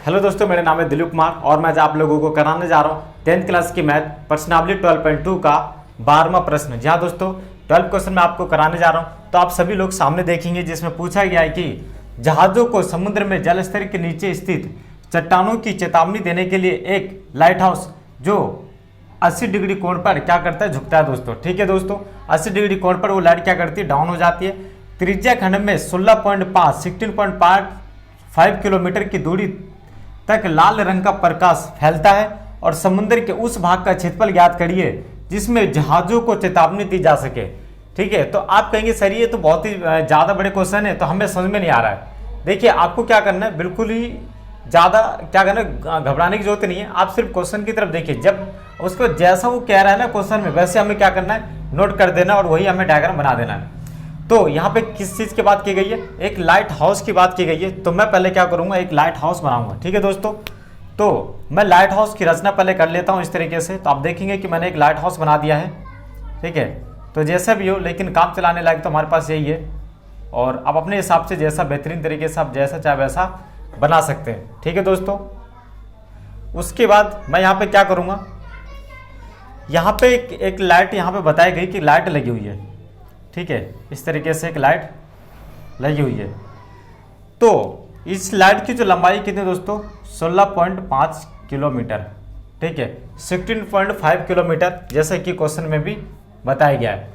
Hello दोस्तों, मेरा नाम है दिलीप कुमार और मैं आज आप लोगों को कराने जा रहा हूँ 10th क्लास की मैथ पर्सनालिटी 12.2 का 12वां प्रश्न। जी हाँ दोस्तों, 12 क्वेश्चन मैं आपको कराने जा रहा हूँ। तो आप सभी लोग सामने देखेंगे जिसमें पूछा गया है कि जहाज़ों को समुद्र में जल स्तर के नीचे स्थित चट्टानों की चेतावनी देने के लिए एक लाइट हाउस जो 80 डिग्री कोण पर क्या करता है, झुकता है दोस्तों। ठीक है दोस्तों, 80 डिग्री कोण पर वो लाइट क्या करती है, डाउन हो जाती है। त्रिज्या खंड में 16.5 किलोमीटर की दूरी तक लाल रंग का प्रकाश फैलता है और समुद्र के उस भाग का क्षेत्रफल ज्ञात करिए जिसमें जहाजों को चेतावनी दी जा सके। ठीक है, तो आप कहेंगे सर ये तो बहुत ही ज़्यादा बड़े क्वेश्चन है, तो हमें समझ में नहीं आ रहा है। देखिए आपको क्या करना है, बिल्कुल ही ज़्यादा क्या करना है, घबराने की जरूरत नहीं है। आप सिर्फ क्वेश्चन की तरफ देखिए, जब उसको जैसा वो कह रहा है ना क्वेश्चन में, वैसे हमें क्या करना है, नोट कर देना और वही हमें डायग्राम बना देना है। तो यहाँ पे किस चीज़ की बात की गई है, एक लाइट हाउस की बात की गई है। तो मैं पहले क्या करूँगा, एक लाइट हाउस बनाऊंगा। ठीक है दोस्तों, तो मैं लाइट हाउस की रचना पहले कर लेता हूँ इस तरीके से। तो आप देखेंगे कि मैंने एक लाइट हाउस बना दिया है। ठीक है, तो जैसा भी हो, लेकिन काम चलाने लायक तो हमारे पास यही है और आप अपने हिसाब से जैसा बेहतरीन तरीके से आप जैसा चाहे वैसा बना सकते हैं। ठीक है दोस्तों, उसके बाद मैं यहाँ पे क्या करूँगा, यहाँ पे एक लाइट यहाँ पे बताई गई कि लाइट लगी हुई है। ठीक है, इस तरीके से एक लाइट लगी हुई है। तो इस लाइट की जो लंबाई कितनी दोस्तों, 16.5 किलोमीटर। ठीक है, 16.5 किलोमीटर जैसे कि क्वेश्चन में भी बताया गया है।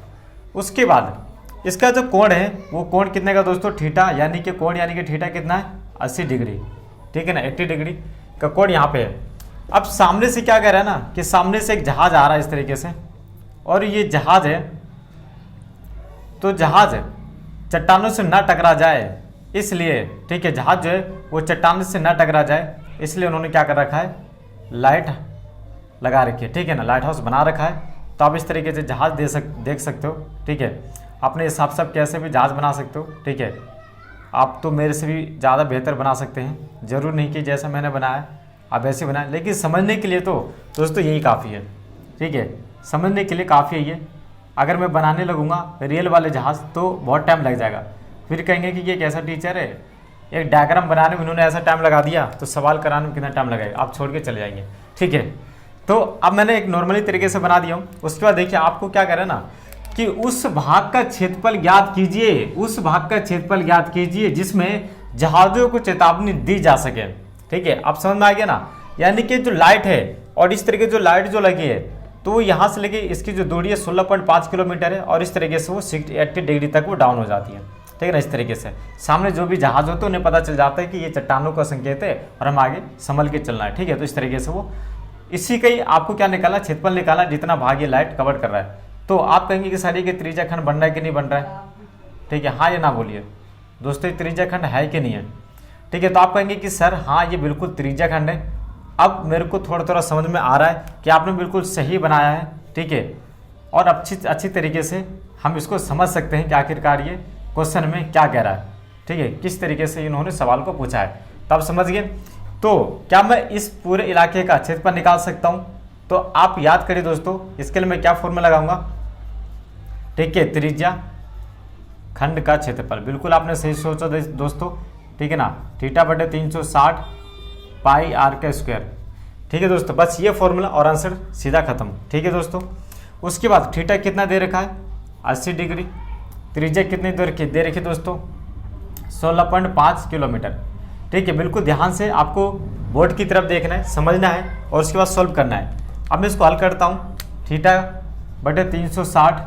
उसके बाद इसका जो कोण है वो कोण कितने का दोस्तों, थीटा, यानी कि कोण यानी कि थीटा कितना है, 80 डिग्री। ठीक है ना, 80 डिग्री का कोण यहाँ पे है। अब सामने से क्या कह रहा है ना कि सामने से एक जहाज आ रहा है इस तरीके से, और ये जहाज है, तो जहाज चट्टानों से ना टकरा जाए इसलिए, ठीक है, जहाज जो है वो चट्टानों से ना टकरा जाए इसलिए उन्होंने क्या कर रखा है, लाइट लगा रखी है। ठीक है ना, लाइट हाउस बना रखा है। तो आप इस तरीके से जहाज देख सकते हो। ठीक है, अपने हिसाब से आप कैसे भी जहाज बना सकते हो। ठीक है, आप तो मेरे से भी ज़्यादा बेहतर बना सकते हैं, ज़रूर नहीं कि जैसा मैंने बनाया आप ऐसे बनाए, लेकिन समझने के लिए तो दोस्तों यही काफ़ी है। ठीक है, समझने के लिए काफ़ी है ये। अगर मैं बनाने लगूंगा रियल वाले जहाज़ तो बहुत टाइम लग जाएगा, फिर कहेंगे कि ये कैसा टीचर है, एक डायग्राम बनाने में इन्होंने ऐसा टाइम लगा दिया तो सवाल कराने में कितना टाइम लगेगा, आप छोड़ के चले जाएंगे। ठीक है, तो अब मैंने एक नॉर्मली तरीके से बना दिया हूँ। उसके बाद देखिए आपको क्या करें ना कि उस भाग का क्षेत्रफल ज्ञात कीजिए, उस भाग का क्षेत्रफल ज्ञात कीजिए जिसमें जहाज़ों को चेतावनी दी जा सके। ठीक है, अब समझ में आ गया ना, यानी कि जो लाइट है और इस तरीके जो लाइट जो लगी है, तो यहाँ से लेके इसकी जो दूरी है 16.5 किलोमीटर है और इस तरीके से वो 80 डिग्री तक वो डाउन हो जाती है। ठीक है ना, इस तरीके से सामने जो भी जहाज होते हैं उन्हें पता चल जाता है कि ये चट्टानों का संकेत है और हम आगे संभल के चलना है। ठीक है, तो इस तरीके से वो इसी का ही आपको क्या निकाला, क्षेत्रफल निकाला जितना भाग ये लाइट कवर कर रहा है। तो आप कहेंगे कि सारी के त्रिज्या खंड बन रहा है कि नहीं बन रहा है। ठीक है, हाँ या ना बोलिए दोस्तों, त्रिज्या खंड है कि नहीं है। ठीक है, तो आप कहेंगे कि सर हाँ ये बिल्कुल त्रिज्या खंड है। अब मेरे को थोड़ा थोड़ा समझ में आ रहा है कि आपने बिल्कुल सही बनाया है। ठीक है, और अच्छी तरीके से हम इसको समझ सकते हैं कि आखिरकार ये क्वेश्चन में क्या कह रहा है। ठीक है, किस तरीके से इन्होंने सवाल को पूछा है, तो आप समझ गए। तो क्या मैं इस पूरे इलाके का क्षेत्रफल निकाल सकता हूँ, तो आप याद करिए दोस्तों, इसके लिए मैं क्या फॉर्मूला लगाऊंगा। ठीक है, त्रिज्या खंड का क्षेत्रफल, बिल्कुल आपने सही सोचा दोस्तों। ठीक है ना, थीटा बटे 360 पाई आर का स्क्वायर। ठीक है दोस्तों, बस ये फॉर्मूला और आंसर सीधा खत्म। ठीक है दोस्तों, उसके बाद थीटा कितना दे रखा है, 80 डिग्री। त्रिज्या कितनी दे रखी दोस्तों, 16.5 किलोमीटर। ठीक है, बिल्कुल ध्यान से आपको बोर्ड की तरफ देखना है, समझना है और उसके बाद सॉल्व करना है। अब मैं इसको हल करता हूँ, थीटा बटे 360।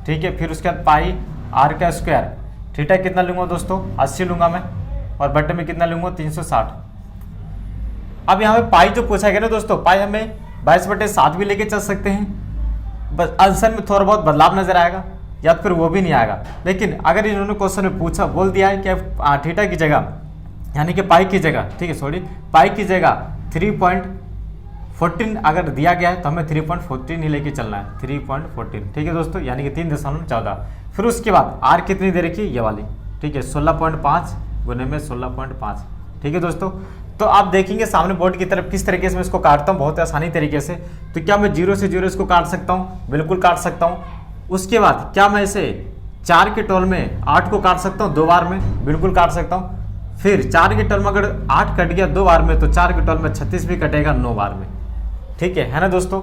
ठीक है, फिर उसके बाद पाई आर का स्क्वायर। थीटा कितना लूँगा दोस्तों, 80 लूँगा मैं, और बटे में कितना लूँगा, 360। अब यहाँ पे पाई जो पूछा गया ना दोस्तों, पाई हमें 22/7 भी लेके चल सकते हैं, बस आंसर में थोड़ा बहुत बदलाव नजर आएगा या फिर वो भी नहीं आएगा। लेकिन अगर इन्होंने क्वेश्चन में पूछा, बोल दिया है कि थीटा की जगह यानी कि पाई की जगह, ठीक है सॉरी, पाई की जगह 3.14 अगर दिया गया है तो हमें 3.14 ही लेके चलना है, 3.14। ठीक है दोस्तों, यानी कि 3.14। फिर उसके बाद आर कितनी दे रखी है, ये वाली। ठीक है, 16.5 गुने में 16.5। ठीक है दोस्तों, तो आप देखेंगे सामने बोर्ड की तरफ किस तरीके से मैं इसको काटता हूँ, बहुत आसानी तरीके से। तो क्या मैं 0 से 0 इसको काट सकता हूँ, बिल्कुल काट सकता हूँ। उसके बाद क्या मैं इसे 4 के टोल में 8 को काट सकता हूँ 2 बार में, बिल्कुल काट सकता हूँ। फिर 4 के टेबल में अगर 8 कट गया 2 बार में, तो 4 के टेबल में 36 भी कटेगा 9 बार में। ठीक है ना दोस्तों।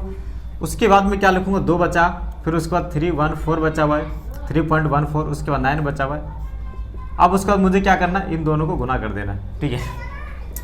उसके बाद में क्या लिखूंगा, 2 बचा, फिर उसके बाद 314 बचा हुआ है, 3.14, उसके बाद 9 बचा हुआ है। अब उसके बाद मुझे क्या करना है, इन दोनों को गुना कर देना है। ठीक है,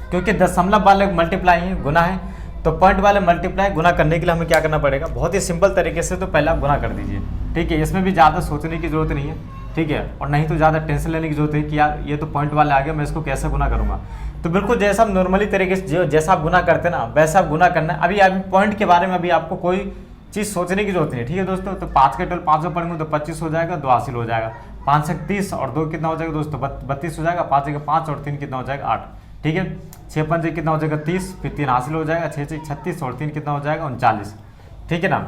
क्योंकि दशमलव वाले मल्टीप्लाई है, गुना है, तो पॉइंट वाले मल्टीप्लाई गुना करने के लिए हमें क्या करना पड़ेगा, बहुत ही सिंपल तरीके से। तो पहले आप गुना कर दीजिए। ठीक है, इसमें भी ज़्यादा सोचने की जरूरत नहीं है। ठीक है, और नहीं तो ज़्यादा टेंशन लेने की जरूरत है कि यार ये तो पॉइंट वाले आ गए, मैं इसको कैसे गुना करूँगा। तो बिल्कुल जैसा आप नॉर्मली तरीके से जैसा आप गुना करते हैं ना, वैसा आप गुना करना है। अभी पॉइंट के बारे में अभी आपको कोई चीज़ सोचने की जरूरत नहीं। ठीक है दोस्तों। तो 5 के टेबल 5 पढ़ेंगे तो 25 हो जाएगा, 2 हासिल हो जाएगा, 5 से 30 और 2 कितना हो जाएगा दोस्तों, 32 हो जाएगा, 5 के 5 और 3 कितना हो जाएगा 8। ठीक है, 6 पंजे कितना हो जाएगा 30, फिर 3 हासिल हो जाएगा, 6 से 36 और 3 कितना हो जाएगा 39। ठीक है ना।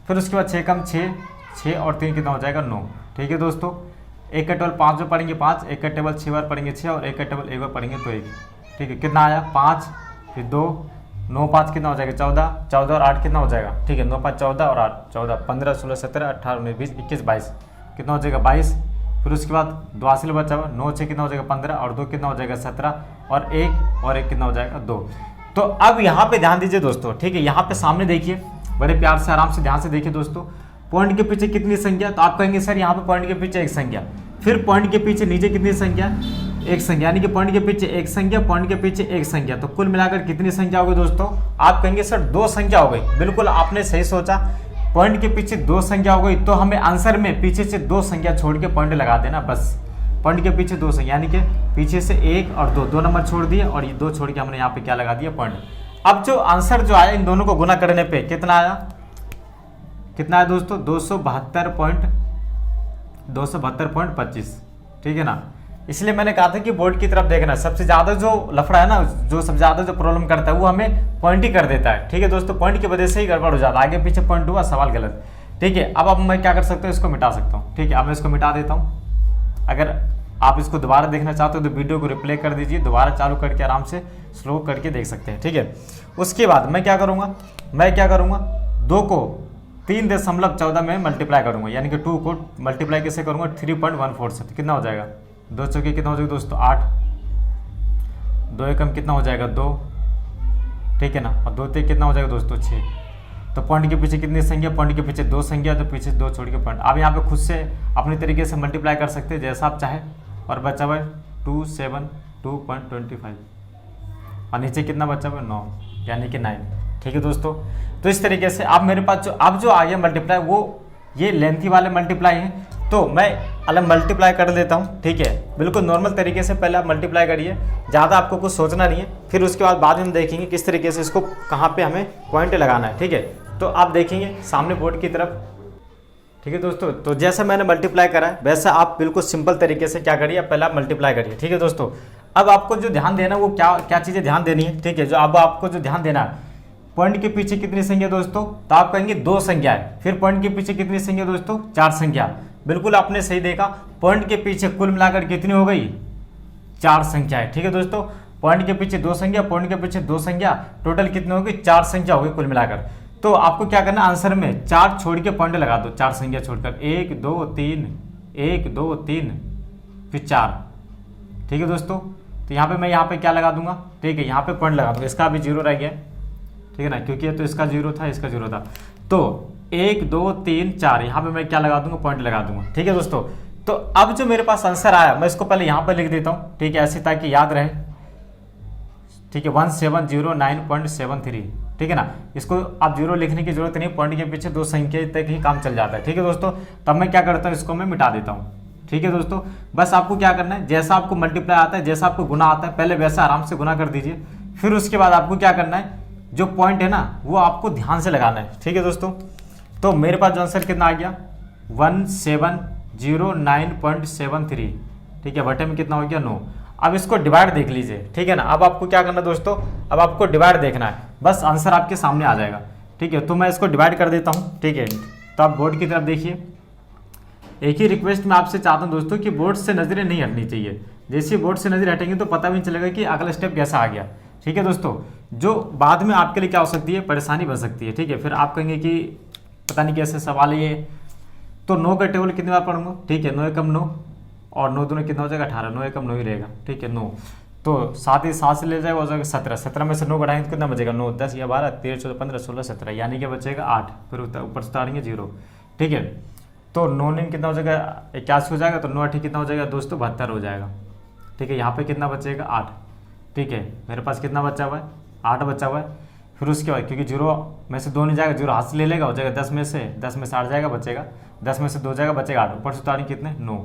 फिर उसके बाद 6 कम 6, 6 और 3 कितना हो जाएगा 9। ठीक है दोस्तों। 1 का टेबल 5 में पढ़ेंगे 5, 1 का टेबल 6 बार पढ़ेंगे 6 और 1 का टेबल 1 बार पढ़ेंगे तो 1। ठीक है, कितना आया 5, फिर 2, 9 5 कितना हो जाएगा 14, 14 और 8 कितना हो जाएगा। ठीक है, 9 5 14 और 8 14, 15 16 17 18 19 20 21 22 कितना हो जाएगा 22। फिर उसके बाद 2 हासिल बचा हुआ, 9 6 कितना हो जाएगा 15 और 2 कितना हो जाएगा 17 और 1 कितना हो जाएगा 2। तो अब यहाँ पे ध्यान दीजिए दोस्तों। ठीक है, यहाँ पे सामने देखिए, बड़े प्यार से आराम से ध्यान से देखिए दोस्तों। पॉइंट के पीछे कितनी संख्या, तो आप कहेंगे सर यहाँ पे पॉइंट के पीछे एक संख्या, फिर पॉइंट के पीछे नीचे कितनी संख्या, एक संख्या, यानी कि पॉइंट के पीछे एक संख्या, पॉइंट के पीछे एक संख्या, तो कुल मिलाकर कितनी संख्या हो गई दोस्तों। आप कहेंगे सर 2 संख्या हो गई। बिल्कुल आपने सही सोचा, पॉइंट के पीछे 2 संख्या हो गई, तो हमें आंसर में पीछे से 2 संख्या छोड़ के पॉइंट लगा देना बस। पॉइंट के पीछे 2 संख्या, यानी कि पीछे से 1 और 2 नंबर छोड़ दिए और ये 2 छोड़ के हमने यहाँ पे क्या लगा दिया, पॉइंट। अब जो आंसर जो आया इन दोनों को गुना करने पे कितना आया, कितना आया दोस्तों, 272.25। ठीक है ना। इसलिए मैंने कहा था कि बोर्ड की तरफ देखना, सबसे ज्यादा जो लफड़ा है ना, जो सबसे ज्यादा जो प्रॉब्लम करता है वो हमें पॉइंट ही कर देता है। ठीक है दोस्तों, पॉइंट की वजह से ही गड़बड़ हो जाता है, आगे पीछे पॉइंट हुआ सवाल गलत। ठीक है, अब मैं क्या कर सकता हूँ, इसको मिटा सकता हूँ। ठीक है, अब मैं इसको मिटा देता हूँ। अगर आप इसको दोबारा देखना चाहते हो तो वीडियो को रिप्ले कर दीजिए, दोबारा चालू करके आराम से स्लो करके देख सकते हैं। ठीक है, उसके बाद मैं क्या करूँगा, 2 को 3.14 में मल्टीप्लाई करूँगा, यानी कि 2 को मल्टीप्लाई कैसे करूँगा, 3.14 से कितना हो जाएगा, 2 चौके कितना हो जाएगा दोस्तों 8, 2 एकम कितना हो जाएगा 2। ठीक है ना, और 2 ते कितना हो जाएगा दोस्तों 6। तो पॉइंट के पीछे कितनी संख्या, पॉइंट के पीछे 2 संख्या, तो पीछे 2 छोड़ के पॉइंट। आप यहाँ पे खुद से अपनी तरीके से मल्टीप्लाई कर सकते हैं जैसा आप चाहे। और बचा हुआ 272.25 और नीचे कितना बचा हुआ 9, यानी कि 9। ठीक है दोस्तों। तो इस तरीके से आप मेरे पास जो अब जो आ गया मल्टीप्लाई, वो ये लेंथी वाले मल्टीप्लाई हैं, तो मैं अलग मल्टीप्लाई कर देता हूँ। ठीक है, बिल्कुल नॉर्मल तरीके से पहले आप मल्टीप्लाई करिए, ज़्यादा आपको कुछ सोचना नहीं है। फिर उसके बाद में हम देखेंगे किस तरीके से इसको कहाँ पे हमें पॉइंट लगाना है। ठीक है, तो आप देखेंगे सामने बोर्ड की तरफ। ठीक है दोस्तों, तो जैसा मैंने मल्टीप्लाई करा है वैसा आप बिल्कुल सिंपल तरीके से क्या करिए, पहले आप मल्टीप्लाई करिए। ठीक है दोस्तों। अब आपको जो ध्यान देना है वो क्या चीज़ें ध्यान देनी है। ठीक है, जो अब आपको जो ध्यान देना है, पॉइंट के पीछे कितनी संख्या दोस्तों, तो आप कहेंगे 2 संख्या है। फिर पॉइंट के पीछे कितनी संख्या दोस्तों, 4 संख्या। बिल्कुल आपने सही देखा, पॉइंट के पीछे कुल मिलाकर कितनी हो गई, 4 संख्या है। ठीक है दोस्तों, पॉइंट के पीछे 2 संख्या, पॉइंट के पीछे 2 संख्या, टोटल कितनी होगी, 4 संख्या हो गई कुल मिलाकर। तो आपको क्या करना, आंसर में 4 छोड़ के पॉइंट लगा दो, 4 संख्या छोड़कर, 1 2 3, 1 2 3 फिर 4। ठीक है दोस्तों। तो यहाँ पे मैं यहाँ पे क्या लगा दूंगा, ठीक है, यहाँ पे पॉइंट लगा दूंगा, इसका भी 0 रह गया। ठीक है ना, क्योंकि तो इसका 0 था, इसका 0 था। तो 1 2 3 4 यहाँ पे मैं क्या लगा दूंगा, पॉइंट लगा दूंगा। ठीक है दोस्तों। तो अब जो मेरे पास आंसर आया मैं इसको पहले यहाँ पे लिख देता हूँ। ठीक है, ऐसे ताकि याद रहे। ठीक है, 1709.73। ठीक है ना, इसको आप 0 लिखने की जरूरत नहीं, पॉइंट के पीछे 2 संख्या तक ही काम चल जाता है। ठीक है दोस्तों। तब मैं क्या करता हूँ, इसको मैं मिटा देता हूँ। ठीक है दोस्तों, बस आपको क्या करना है, जैसा आपको मल्टीप्लाई आता है, जैसा आपको गुना आता है, पहले वैसा आराम से गुना कर दीजिए। फिर उसके बाद आपको क्या करना है, जो पॉइंट है ना वो आपको ध्यान से लगाना है। ठीक है दोस्तों। तो मेरे पास जो आंसर कितना आ गया, 1709.73। ठीक है, बटे में कितना हो गया 9। अब इसको डिवाइड देख लीजिए। ठीक है ना, अब आपको क्या करना दोस्तों, अब आपको डिवाइड देखना है, बस आंसर आपके सामने आ जाएगा। ठीक है, तो मैं इसको डिवाइड कर देता हूँ। ठीक है, तो आप बोर्ड की तरफ देखिए। एक ही रिक्वेस्ट मैं आपसे चाहता हूँ दोस्तों कि बोर्ड से नजरें नहीं हटनी चाहिए। जैसे बोर्ड से नजरें हटेंगे तो पता भी नहीं चलेगा कि अगला स्टेप कैसा आ गया। ठीक है दोस्तों, जो बाद में आपके लिए क्या हो सकती है, परेशानी बन सकती है। ठीक है, फिर आप कहेंगे कि पता नहीं कैसे सवाल है ये। तो 9 का टेबल कितनी बार पढ़ूंगा, ठीक है, 9 एकम 9 और 9 दूनी कितना हो जाएगा 18, 9 एकम 9 ही रहेगा। ठीक है, 9। तो 7 ही 7 से ले जाएगा, हो जाएगा 17, 17 में से 9 घटाएंगे तो कितना बचेगा, 9 10 या 12 13 14 15 16 17, यानी कि बचेगा 8, फिर ऊपर से उतारेंगे 0। ठीक है, तो 9 9 कितना हो जाएगा 81 हो जाएगा, तो 9 8 कितना हो जाएगा दोस्तों 72 हो जाएगा। ठीक है, यहाँ पे कितना बचेगा 8। ठीक है, मेरे पास कितना बचा हुआ है 8 बचा हुआ है। फिर उसके बाद क्योंकि 0 में से 2 नहीं जाएगा, 0 हाथ से ले लेगा, हो जाएगा 10 में से 8 जाएगा बचेगा, 10 में से 2 जाएगा बचेगा 8, ऊपर से उतारेंगे कितने 9,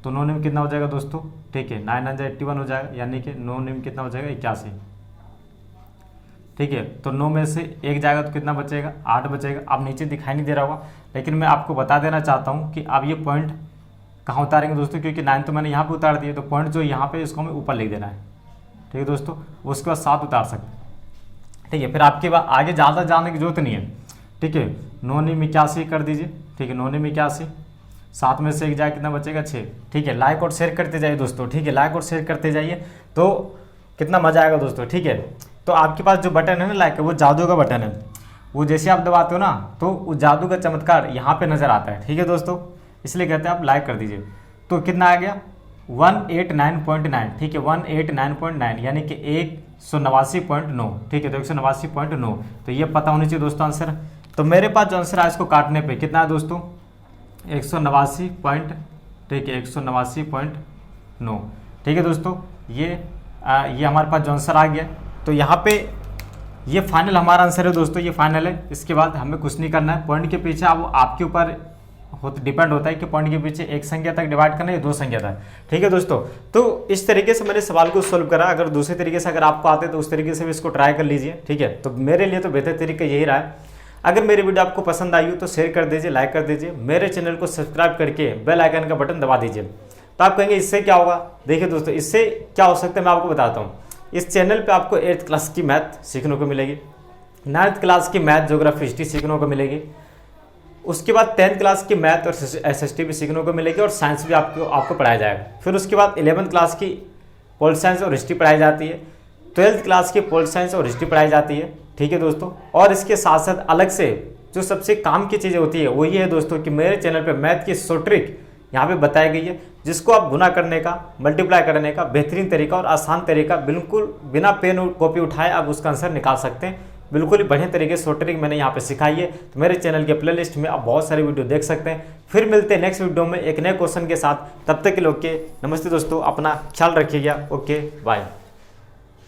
तो 9 में कितना हो जाएगा दोस्तों। ठीक है, 9 9 81 हो जाएगा, यानी कि 9 में कितना हो जाएगा 81। ठीक है, तो 9 में से 1 जाएगा तो कितना बचेगा 8 बचेगा। अब नीचे दिखाई नहीं दे रहा होगा, लेकिन मैं आपको बता देना चाहता हूँ कि अब ये पॉइंट कहाँ उतारेंगे दोस्तों, क्योंकि 9 तो मैंने यहाँ पे उतार दिया, तो पॉइंट जो यहाँ पे इसको हमें ऊपर लिख देना है। ठीक है दोस्तों, उसके बाद 7 उतार सकते हैं। ठीक है, फिर आपके बाद आगे ज़्यादा जाने की जरूरत नहीं है। ठीक है, 9 9 81 कर दीजिए। ठीक है, 9 9 81, 7 में से 1 जाए कितना बचेगा 6। ठीक है, लाइक और शेयर करते जाइए दोस्तों। ठीक है, लाइक और शेयर करते जाइए तो कितना मजा आएगा दोस्तों। ठीक है, तो आपके पास जो बटन है ना लाइक, वो जादू का बटन है, वो जैसे आप दबाते हो ना तो वो जादू का चमत्कार यहाँ पे नजर आता है। ठीक है दोस्तों, इसलिए कहते हैं आप लाइक कर दीजिए। तो कितना आ गया 189.9। ठीक है, 189.9 यानी कि 189.9। ठीक है, तो 189.9, तो ये पता होनी चाहिए दोस्तों आंसर। तो मेरे पास जो आंसर है इसको काटने पे कितना है दोस्तों 189 पॉइंट। ठीक है, 189.9। ठीक है दोस्तों, ये हमारे पास जो आंसर आ गया। तो यहाँ पे ये फाइनल हमारा आंसर है दोस्तों, ये फाइनल है। इसके बाद हमें कुछ नहीं करना है। पॉइंट के पीछे अब आपके ऊपर डिपेंड होता है कि पॉइंट के पीछे 1 संख्या तक डिवाइड करना है या 2 संख्या तक। ठीक है दोस्तों, तो इस तरीके से मैंने सवाल को सोल्व करा। अगर दूसरे तरीके से अगर आपको आते तो उस तरीके से भी इसको ट्राई कर लीजिए। ठीक है, तो मेरे लिए तो बेहतर तरीका यही रहा है। अगर मेरी वीडियो आपको पसंद आई हो तो शेयर कर दीजिए, लाइक कर दीजिए, मेरे चैनल को सब्सक्राइब करके बेल आइकन का बटन दबा दीजिए। तो आप कहेंगे इससे क्या होगा, देखिए दोस्तों इससे क्या हो सकता है मैं आपको बताता हूँ। इस चैनल पे आपको 8th क्लास की मैथ सीखने को मिलेगी, 9th क्लास की मैथ ज्योग्राफी हिस्ट्री सीखने को मिलेगी, उसके बाद 10th क्लास की मैथ और SST भी सीखने को मिलेगी, और साइंस भी आपको पढ़ाया जाएगा। फिर उसके बाद 11th क्लास की पोल साइंस और हिस्ट्री पढ़ाई जाती है, 12th क्लास की पोल साइंस और हिस्ट्री पढ़ाई जाती है। ठीक है दोस्तों, और इसके साथ साथ अलग से जो सबसे काम की चीज़ें होती है वो ये है दोस्तों कि मेरे चैनल पे मैथ की शॉर्ट ट्रिक यहाँ पे बताई गई है, जिसको आप गुना करने का, मल्टीप्लाई करने का बेहतरीन तरीका और आसान तरीका, बिल्कुल बिना पेन और कॉपी उठाए आप उसका आंसर निकाल सकते हैं। बिल्कुल ही बढ़िया तरीके से शॉर्ट ट्रिक मैंने यहाँ पे सिखाई है। तो मेरे चैनल के प्लेलिस्ट में आप बहुत सारी वीडियो देख सकते हैं। फिर मिलते हैं नेक्स्ट वीडियो में एक नए क्वेश्चन के साथ। तब तक के लिए ओके, नमस्ते दोस्तों, अपना ख्याल रखिएगा। Okay bye.